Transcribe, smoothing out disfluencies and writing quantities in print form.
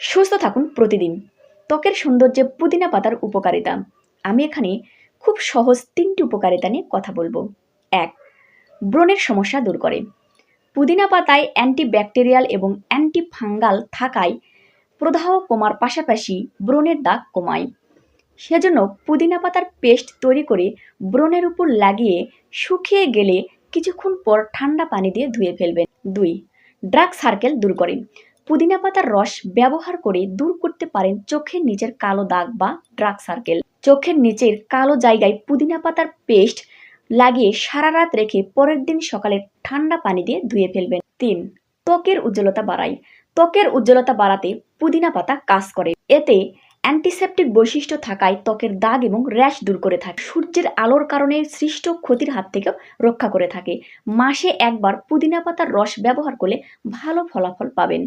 সুস্থ থাকুন প্রতিদিন। ত্বকের সৌন্দর্যে পুদিনা পাতার উপকারিতা। আমি এখানে খুব সহজ ৩টি উপকারিতা নিয়ে কথা বলবো। ১. ব্রণের সমস্যা দূর করে। পুদিনা পাতায় অ্যান্টিব্যাকটেরিয়াল এবং অ্যান্টিফাঙ্গাল থাকায় প্রদাহ কমার পাশাপাশি ব্রণের দাগ কমায়। সেজন্য পুদিনা পাতার পেস্ট তৈরি করে ব্রণের উপর লাগিয়ে শুকিয়ে গেলে কিছুক্ষণ পর ঠান্ডা পানি দিয়ে ধুয়ে ফেলবেন। ২. ডার্ক সার্কেল দূর করে। পুদিনা পাতার রস ব্যবহার করে দূর করতে পারেন চোখের নিচের কালো দাগ বা ডার্ক সার্কেল। চোখের নিচের কালো জায়গায় পুদিনা পাতার পেস্ট লাগিয়ে সারা রাত রেখে পরের দিন সকালে ঠান্ডা পানি দিয়ে ধুয়ে ফেলবেন। ৩. ত্বকের উজ্জ্বলতা বাড়ায়। ত্বকের উজ্জ্বলতা বাড়াতে পুদিনা পাতা কাজ করে। এতে অ্যান্টিসেপটিক বৈশিষ্ট্য থাকায় ত্বকের দাগ এবং র্যাশ দূর করে থাকে। সূর্যের আলোর কারণে সৃষ্ট ক্ষতির হাত থেকেও রক্ষা করে থাকে। মাসে একবার পুদিনা পাতার রস ব্যবহার করলে ভালো ফলাফল পাবেন।